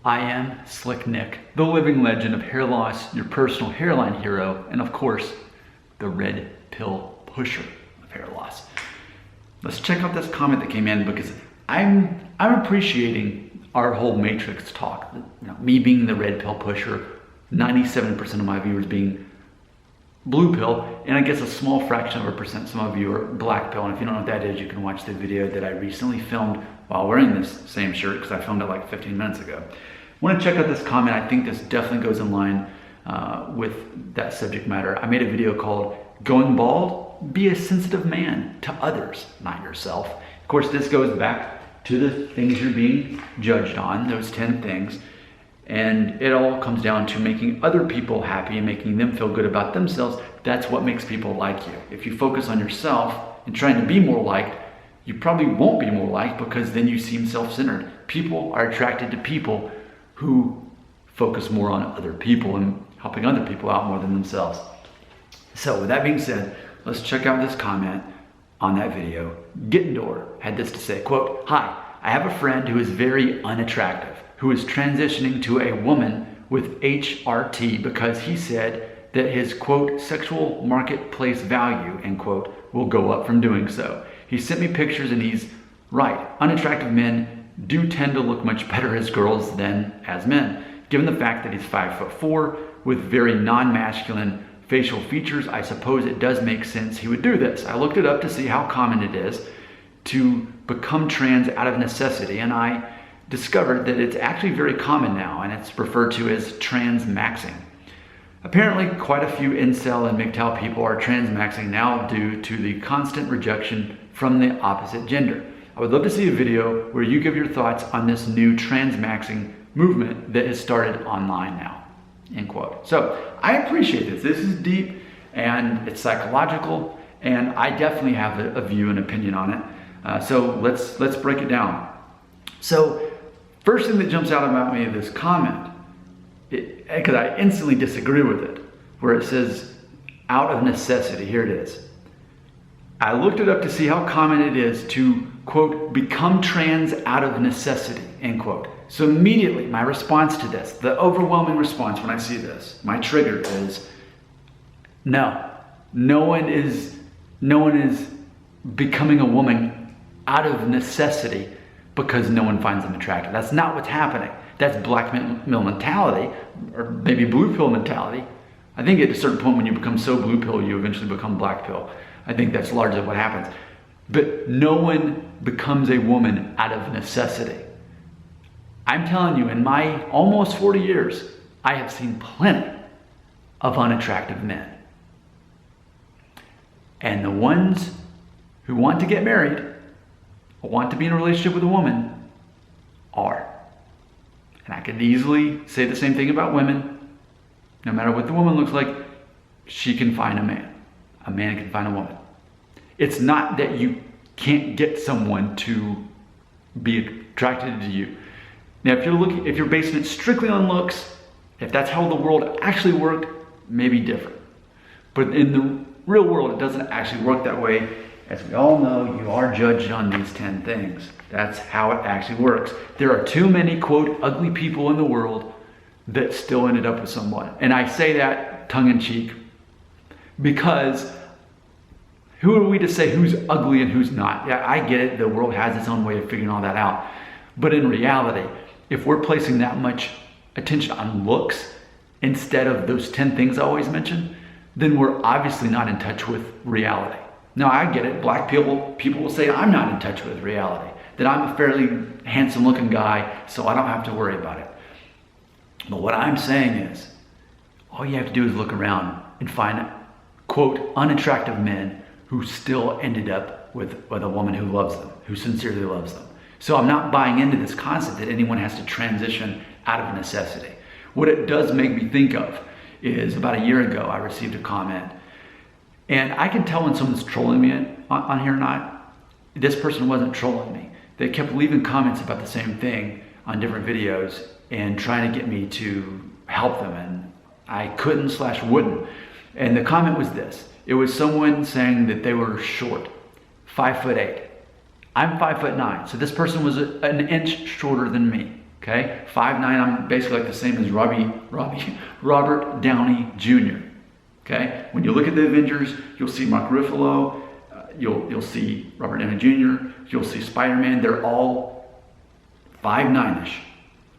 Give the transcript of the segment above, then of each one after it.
I am Slick Nick, the living legend of hair loss, your personal hairline hero, and of course, the red pill pusher of hair loss. Let's check out this comment that came in because I'm appreciating our whole matrix talk. You know, me being the red pill pusher, 97% of my viewers being blue pill, and I guess a small fraction of a percent, some of you are black pill. And if you don't know what that is, you can watch the video that I recently filmed while wearing this same shirt because I filmed it like 15 minutes ago. I want to check out this comment. I think this definitely goes in line with that subject matter. I made a video called Going Bald, Be a Sensitive Man to Others, Not Yourself. Of course, this goes back to the things you're being judged on, those 10 things. And it all comes down to making other people happy and making them feel good about themselves. That's what makes people like you. If you focus on yourself and trying to be more liked, you probably won't be more liked because then you seem self-centered. People are attracted to people who focus more on other people and helping other people out more than themselves. So with that being said, let's check out this comment on that video. Gittendor had this to say, quote, "Hi, I have a friend who is very unattractive, who is transitioning to a woman with HRT because he said that his, quote, sexual marketplace value, end quote, will go up from doing so. He sent me pictures and he's right. Unattractive men do tend to look much better as girls than as men. Given the fact that he's 5'4" with very non-masculine facial features, I suppose it does make sense he would do this. I looked it up to see how common it is to become trans out of necessity, and I discovered that it's actually very common now, and it's referred to as transmaxxing. Apparently, quite a few incel and MGTOW people are transmaxxing now due to the constant rejection from the opposite gender. I would love to see a video where you give your thoughts on this new transmaxxing movement that has started online now," end quote. So I appreciate this. This is deep and it's psychological, and I definitely have a view and opinion on it. So let's break it down. So first thing that jumps out about me is this comment, because I instantly disagree with it, where it says, out of necessity. Here it is. I looked it up to see how common it is to, quote, become trans out of necessity, end quote. So immediately my response to this, the overwhelming response when I see this, my trigger is, no one is becoming a woman out of necessity because no one finds them attractive. That's not what's happening. That's black pill mentality, or maybe blue pill mentality. I think at a certain point when you become so blue pill, you eventually become black pill. I think that's largely what happens. But no one becomes a woman out of necessity. I'm telling you, in my almost 40 years, I have seen plenty of unattractive men. And the ones who want to get married, or want to be in a relationship with a woman, are. And I could easily say the same thing about women. No matter what the woman looks like, she can find a man. A man can find a woman. It's not that you can't get someone to be attracted to you. Now, if you're basing it strictly on looks, if that's how the world actually worked, maybe different. But in the real world, it doesn't actually work that way. As we all know, you are judged on these 10 things. That's how it actually works. There are too many, quote, ugly people in the world that still ended up with someone. And I say that tongue-in-cheek because who are we to say who's ugly and who's not? Yeah, I get it. The world has its own way of figuring all that out. But in reality, if we're placing that much attention on looks instead of those 10 things I always mention, then we're obviously not in touch with reality. Now, I get it. Black people will say I'm not in touch with reality, that I'm a fairly handsome looking guy, so I don't have to worry about it. But what I'm saying is, all you have to do is look around and find, quote, unattractive men who still ended up with a woman who loves them, who sincerely loves them. So I'm not buying into this concept that anyone has to transition out of necessity. What it does make me think of is about a year ago, I received a comment, and I can tell when someone's trolling me on here or not. This person wasn't trolling me. They kept leaving comments about the same thing on different videos and trying to get me to help them, and I couldn't/wouldn't. And the comment was this. It was someone saying that they were short, 5'8". I'm 5'9", so this person was an inch shorter than me. Okay, 5'9", I'm basically like the same as Robert Downey Jr. Okay, when you look at the Avengers, you'll see Mark Ruffalo, you'll see Robert Downey Jr., you'll see Spider-Man. They're all 5'9"-ish.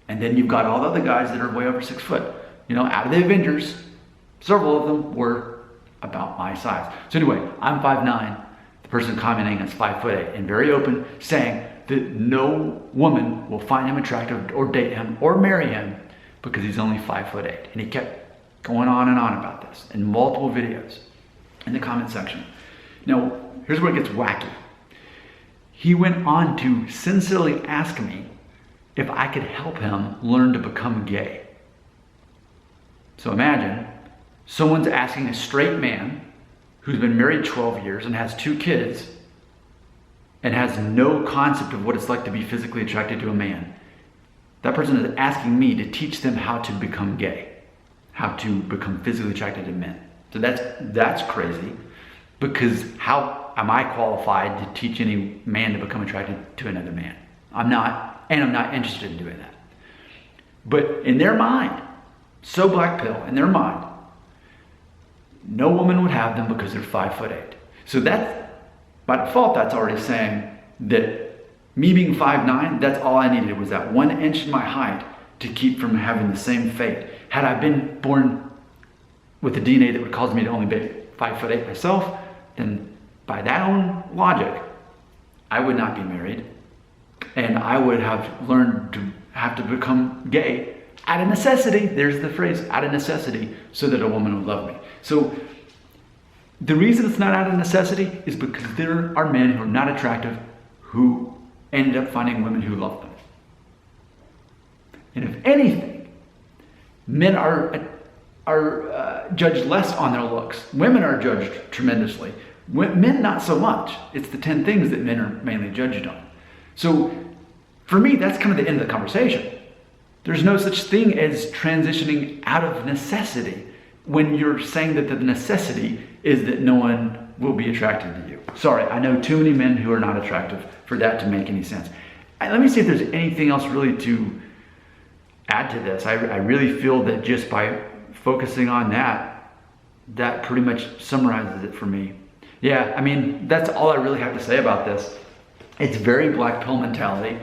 And then you've got all the other guys that are way over 6 foot. You know, out of the Avengers, several of them were about my size. So anyway, I'm 5'9". The person commenting is 5'8", and very open, saying that no woman will find him attractive or date him or marry him because he's only 5'8". And he kept going on and on about this in multiple videos in the comment section. Now, here's where it gets wacky. He went on to sincerely ask me if I could help him learn to become gay. So imagine someone's asking a straight man who's been married 12 years and has 2 kids and has no concept of what it's like to be physically attracted to a man. That person is asking me to teach them how to become gay, how to become physically attracted to men. So that's crazy, because how am I qualified to teach any man to become attracted to another man? I'm not, and I'm not interested in doing that. But in their mind, so black pill, in their mind, no woman would have them because they're 5'8". So that's, by default, that's already saying that me being 5'9", that's all I needed was that 1 inch in my height to keep from having the same fate. Had I been born with a DNA that would cause me to only be 5'8" myself, then by that own logic, I would not be married, and I would have learned to have to become gay out of necessity. There's the phrase, out of necessity, so that a woman would love me. So the reason it's not out of necessity is because there are men who are not attractive who end up finding women who love them. And if anything, men are judged less on their looks. Women are judged tremendously. Men not so much. It's the 10 things that men are mainly judged on. So for me, that's kind of the end of the conversation. There's no such thing as transitioning out of necessity when you're saying that the necessity is that no one will be attracted to you. Sorry, I know too many men who are not attractive for that to make any sense. Let me see if there's anything else really to add to this. I really feel that just by focusing on that pretty much summarizes it for me. Yeah, I mean, that's all I really have to say about this. It's very black pill mentality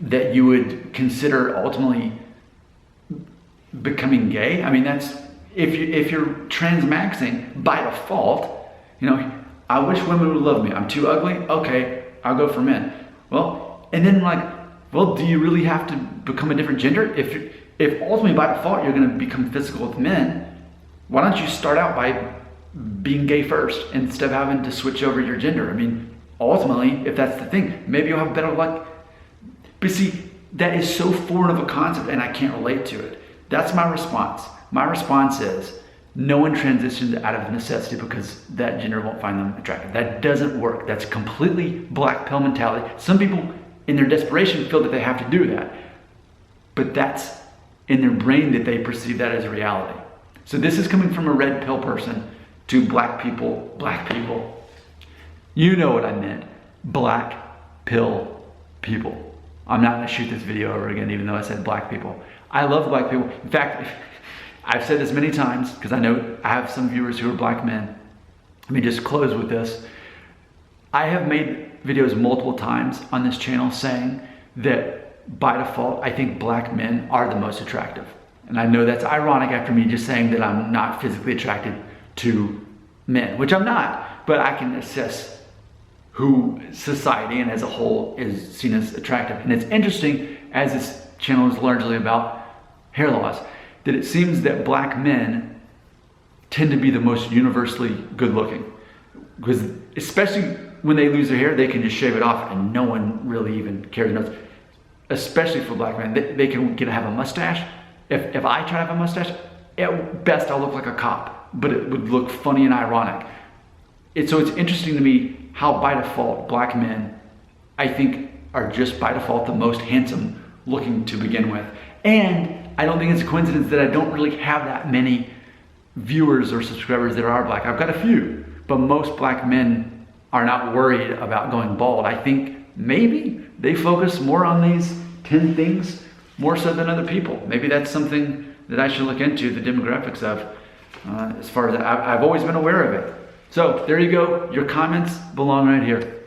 that you would consider ultimately becoming gay. I mean, that's, if you're transmaxing by default, you know, I wish women would love me. I'm too ugly. Okay, I'll go for men. Well, and then like, well, do you really have to become a different gender? If ultimately by default you're going to become physical with men, why don't you start out by being gay first instead of having to switch over your gender? I mean, ultimately, if that's the thing, maybe you'll have better luck. But see, that is so foreign of a concept and I can't relate to it. That's my response. My response is, no one transitions out of necessity because that gender won't find them attractive. That doesn't work. That's completely black pill mentality. Some people in their desperation feel that they have to do that, but that's in their brain that they perceive that as a reality. So this is coming from a red pill person to black people. You know what I meant. Black pill people. I'm not gonna shoot this video over again, even though I said black people. I love black people. In fact, I've said this many times because I know I have some viewers who are black men. Let me just close with this. I have made videos multiple times on this channel saying that by default, I think black men are the most attractive. And I know that's ironic after me just saying that I'm not physically attracted to men, which I'm not, but I can assess who society and as a whole is seen as attractive. And it's interesting, as this channel is largely about hair loss, that it seems that black men tend to be the most universally good looking. Because especially when they lose their hair, they can just shave it off and no one really even cares. Especially for black men, they can have a mustache. If I try to have a mustache, at best I'll look like a cop, but it would look funny and ironic. So it's interesting to me how by default black men, I think, are just by default the most handsome looking to begin with. And I don't think it's a coincidence that I don't really have that many viewers or subscribers that are black. I've got a few, but most black men are not worried about going bald. I think maybe they focus more on these 10 things more so than other people. Maybe that's something that I should look into, the demographics of. As far as I've always been aware of it. So there you go. Your comments belong right here.